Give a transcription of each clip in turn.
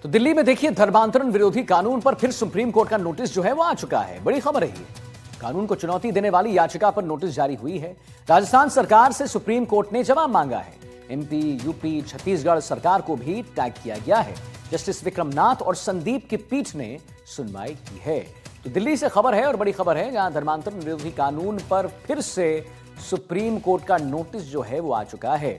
तो दिल्ली में देखिए धर्मांतरण विरोधी कानून पर फिर सुप्रीम कोर्ट का नोटिस जो है वो आ चुका है। बड़ी खबर है ये। कानून को चुनौती देने वाली याचिका पर नोटिस जारी हुई है। राजस्थान सरकार से सुप्रीम कोर्ट ने जवाब मांगा है। एमपी, यूपी, छत्तीसगढ़ सरकार को भी टैग किया गया है। जस्टिस विक्रमनाथ और संदीप की पीठ ने सुनवाई की है। तो दिल्ली से खबर है और बड़ी खबर है, जहां धर्मांतरण विरोधी कानून पर फिर से सुप्रीम कोर्ट का नोटिस जो है वो आ चुका है।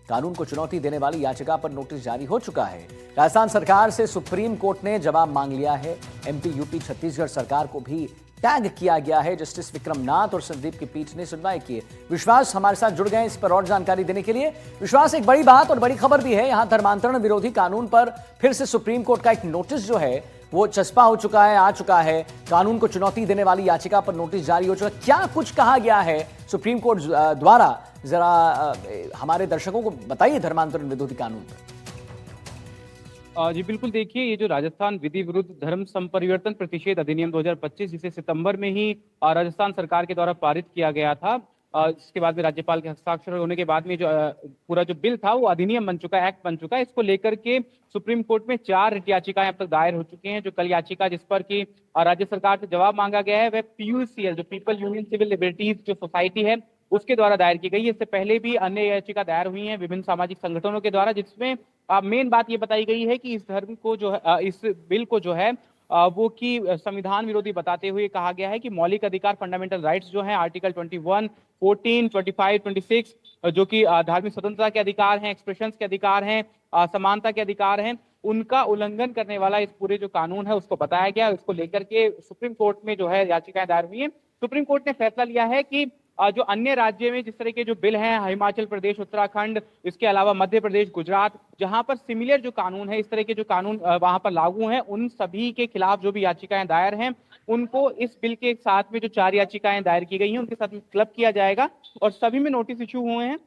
कानून को चुनौती देने वाली याचिका पर नोटिस जारी हो चुका है। राजस्थान सरकार से सुप्रीम कोर्ट ने जवाब मांग लिया है। एमपी, यूपी, छत्तीसगढ़ सरकार को भी टैग किया गया है। जस्टिस विक्रमनाथ और संदीप की पीठ ने सुनवाई की है। विश्वास हमारे साथ जुड़ गए इस पर और जानकारी देने के लिए। विश्वास, एक बड़ी बात और बड़ी खबर भी है, यहां धर्मांतरण विरोधी कानून पर फिर से सुप्रीम कोर्ट का एक नोटिस जो है वो चस्पा हो चुका है, आ चुका है। कानून को चुनौती देने वाली याचिका पर नोटिस जारी हो चुका है। क्या कुछ कहा गया है सुप्रीम कोर्ट द्वारा, जरा हमारे दर्शकों को बताइए धर्मांतरण विरोधी कानून पर। जी बिल्कुल, देखिए ये जो राजस्थान विधि विरुद्ध धर्म संपरिवर्तन प्रतिषेध अधिनियम 2025 जिसे सितंबर में ही राजस्थान सरकार के द्वारा पारित किया गया था, इसके बाद में राज्यपाल के हस्ताक्षर होने के बाद में जो पूरा जो बिल था वो अधिनियम बन चुका है, एक्ट बन चुका है। इसको लेकर के सुप्रीम कोर्ट में 4 रिट याचिकाएं अब तक दायर हो चुकी हैं। जो कल याचिका जिस पर कि राज्य सरकार से जवाब मांगा गया है वह पीयूसीएल, जो पीपल यूनियन सिविल लिबर्टीज जो सोसाइटी है, उसके द्वारा दायर की गई है। इससे पहले भी अन्य याचिका दायर हुई हैं विभिन्न सामाजिक संगठनों के द्वारा, जिसमें मेन बात ये बताई गई है कि इस धर्म को जो है इस बिल को जो है वो कि संविधान विरोधी बताते हुए कहा गया है कि मौलिक अधिकार फंडामेंटल राइट्स जो हैं आर्टिकल 21, 14, 25, 26 जो कि धार्मिक स्वतंत्रता के अधिकार हैं, एक्सप्रेशंस के अधिकार हैं, समानता के अधिकार हैं, उनका उल्लंघन करने वाला इस पूरे जो कानून है उसको बताया गया। इसको लेकर के सुप्रीम कोर्ट में जो है याचिकाएं दायर हुई हैं। सुप्रीम कोर्ट ने फैसला लिया है कि जो अन्य राज्य में जिस तरह के जो बिल हैं, हिमाचल प्रदेश, उत्तराखंड, इसके अलावा मध्य प्रदेश, गुजरात, जहां पर सिमिलर जो कानून है, इस तरह के जो कानून वहां पर लागू हैं, उन सभी के खिलाफ जो भी याचिकाएं दायर हैं उनको इस बिल के साथ में जो 4 याचिकाएं दायर की गई हैं उनके साथ में क्लब किया जाएगा और सभी में नोटिस इशू हुए हैं।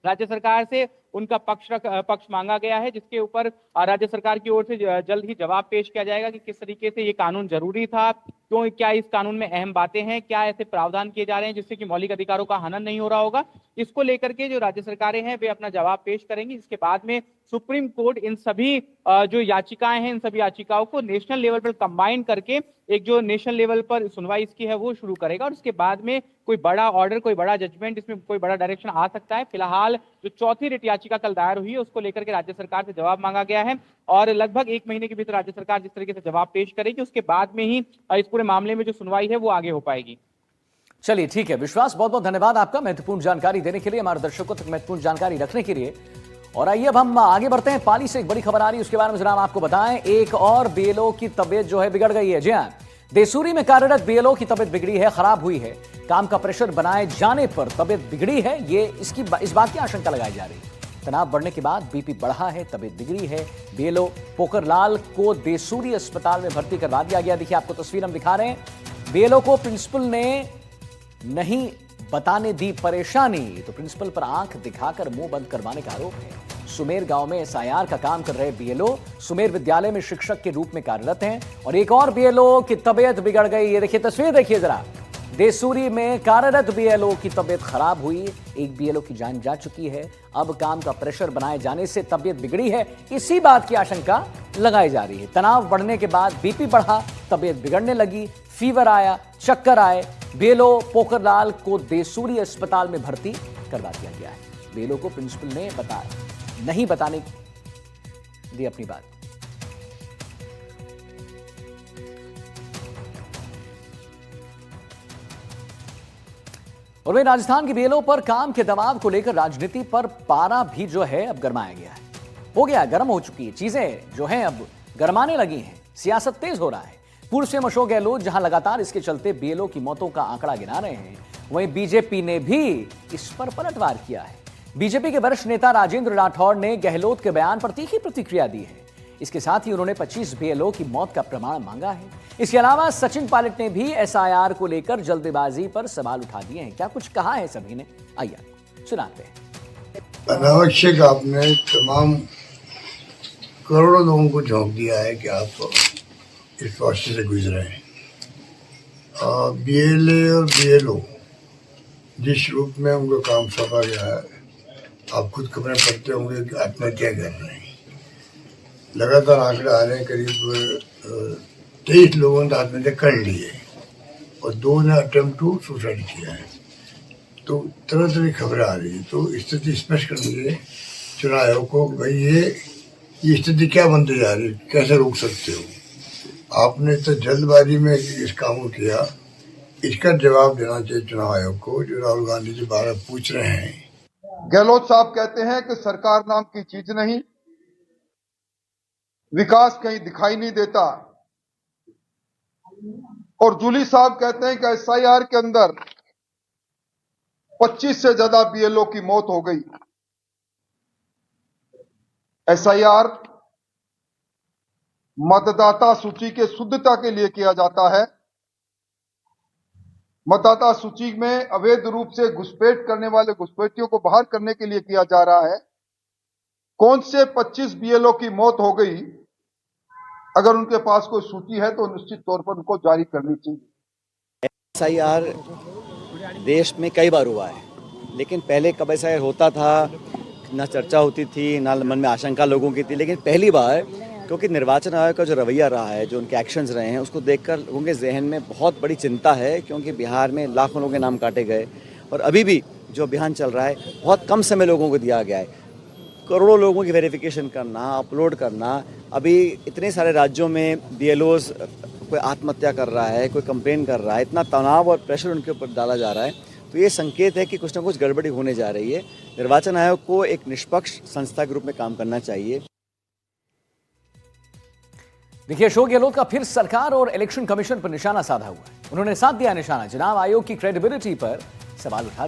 राज्य सरकार से उनका पक्ष मांगा गया है, जिसके ऊपर राज्य सरकार की ओर से जल्द ही जवाब पेश किया जाएगा कि किस तरीके से ये कानून जरूरी था, क्यों, क्या इस कानून में अहम बातें हैं, क्या ऐसे प्रावधान किए जा रहे हैं जिससे कि मौलिक अधिकारों का हनन नहीं हो रहा होगा। इसको लेकर के जो राज्य सरकारें हैं वे अपना जवाब पेश करेंगी। इसके बाद में सुप्रीम कोर्ट इन सभी जो याचिकाएं हैं, इन सभी याचिकाओं को नेशनल लेवल पर कंबाइन करके एक जो नेशनल लेवल पर सुनवाई इसकी है वो शुरू करेगा और उसके बाद में कोई बड़ा ऑर्डर, कोई बड़ा जजमेंट, इसमें कोई बड़ा डायरेक्शन आ सकता है। फिलहाल जो चौथी रिट याचिका कल दायर हुई है उसको लेकर के राज्य सरकार से जवाब मांगा गया है और लगभग 1 महीने के भीतर राज्य सरकार जिस तरीके से जवाब पेश करेगी उसके बाद में ही इस पूरे मामले में जो सुनवाई है वो आगे हो पाएगी। चलिए ठीक है विश्वास, बहुत बहुत धन्यवाद आपका महत्वपूर्ण जानकारी देने के लिए, हमारे दर्शकों तक महत्वपूर्ण जानकारी रखने के लिए। और आइए अब हम आगे बढ़ते हैं। पाली से एक बड़ी खबर आ रही है, उसके बारे में जरा हम आपको बताएं। एक और बीएलओ की तबीयत जो है बिगड़ गई है। जी हाँ, देसूरी में कार्यरत बीएलओ की तबीयत बिगड़ी है, खराब हुई है। काम का प्रेशर बनाए जाने पर तबीयत बिगड़ी है, ये इस बात की आशंका लगाई जा रही है। तनाव बढ़ने के बाद बीपी बढ़ा है, तबीयत बिगड़ी है। बीएलओ पोकरलाल को देसूरी अस्पताल में भर्ती करवा दिया गया। देखिए आपको तस्वीर हम दिखा रहे हैं। बीएलओ को प्रिंसिपल ने नहीं बताने दी परेशानी, तो प्रिंसिपल पर आंख दिखाकर मुंह बंद करवाने का आरोप है। सुमेर गांव में एसआईआर का काम कर रहे बीएलओ सुमेर विद्यालय में शिक्षक के रूप में कार्यरत हैं और एक और बीएलओ की तबीयत बिगड़ गई। ये देखिए तस्वीर, देखिए जरा। देसूरी में कार्यरत बीएलओ की तबीयत खराब हुई, एक बीएलओ की जान जा चुकी है। अब काम का प्रेशर बनाए जाने से तबीयत बिगड़ी है, इसी बात की आशंका लगाई जा रही है। तनाव बढ़ने के बाद बीपी बढ़ा, तबीयत बिगड़ने लगी, फीवर आया, चक्कर आए। बीएलओ पोकरलाल को देसूरी अस्पताल में भर्ती करवा दिया गया है। बीएलओ को प्रिंसिपल ने नहीं बताने दी अपनी बात। और वही राजस्थान की बीएलओ पर काम के दबाव को लेकर राजनीति पर पारा भी जो है अब गरमाया गया है। हो गया, गर्म हो चुकी है चीजें, जो हैं अब गरमाने लगी हैं। सियासत तेज हो रहा है। पूर्व सीएम अशोक गहलोत जहां लगातार इसके चलते बीएलओ की मौतों का आंकड़ा गिना रहे हैं, वहीं बीजेपी ने भी इस पर पलटवार किया है। बीजेपी के वरिष्ठ नेता राजेंद्र राठौड़ ने गहलोत के बयान पर तीखी प्रतिक्रिया दी है। इसके साथ ही उन्होंने 25 बीएलओ की मौत का प्रमाण मांगा है। इसके अलावा सचिन पायलट ने भी एसआईआर को लेकर जल्दबाजी पर सवाल उठा दिए हैं। क्या कुछ कहा है सभी ने, आइए सुनाते हैं। अनावश्यक आपने तमाम करोड़ों लोगों को झोंक दिया है कि आप इस प्रोसेस से गुजरे हैं। बीएलए और बीएलओ जिस रूप में उनका काम सौंपा गया है, आप खुद खबरें पढ़ते होंगे कि आत्महत्या कर रहे हैं। लगातार आंकड़े आ रहे हैं, करीब 23 लोगों ने आत्महत्या कर ली है और 2 ने अटेम्प्ट टू सुसाइड किया है। तो तरह तरह की खबरें आ रही है। तो स्थिति स्पष्ट करनी चाहिए चुनाव आयोग को, भाई ये स्थिति क्या बनती जा रही है, कैसे रोक सकते हो? आपने तो जल्दबाजी में इस काम को किया, इसका जवाब देना चाहिए चुनाव आयोग को, जो राहुल गांधी जी बार पूछ रहे हैं। गहलोत साहब कहते हैं कि सरकार नाम की चीज नहीं, विकास कहीं दिखाई नहीं देता, और जूली साहब कहते हैं कि एसआईआर के अंदर 25 से ज्यादा बीएलओ की मौत हो गई। एसआईआर मतदाता सूची के शुद्धता के लिए किया जाता है। मतदाता सूची में अवैध रूप से घुसपैठ करने वाले घुसपैठियों को बाहर करने के लिए किया जा रहा है। कौन से 25 बीएलओ की मौत हो गई, अगर उनके पास कोई सूची है तो निश्चित तौर पर उनको जारी करनी चाहिए। एसआईआर देश में कई बार हुआ है, लेकिन पहले कब एसआईआर होता था ना चर्चा होती थी, ना मन में आशंका लोगों की थी। लेकिन पहली बार, क्योंकि निर्वाचन आयोग का जो रवैया रहा है, जो उनके एक्शंस रहे हैं, उसको देखकर लोगों के जहन में बहुत बड़ी चिंता है, क्योंकि बिहार में लाखों लोगों के नाम काटे गए और अभी भी जो अभियान चल रहा है बहुत कम समय लोगों को दिया गया है। करोड़ों लोगों की वेरिफिकेशन करना, अपलोड करना, अभी इतने सारे राज्यों में बीएलओज कोई आत्महत्या कर रहा है, कोई कंप्लेन कर रहा है, इतना तनाव और प्रेशर उनके ऊपर डाला जा रहा है, तो ये संकेत है कि कुछ ना कुछ गड़बड़ी होने जा रही है। निर्वाचन आयोग को एक निष्पक्ष संस्था के रूप में काम करना चाहिए। देखिए, अशोक गहलोत का फिर सरकार और इलेक्शन कमीशन पर निशाना साधा हुआ है। उन्होंने साध दिया निशाना, चुनाव आयोग की क्रेडिबिलिटी पर सवाल उठा दिया।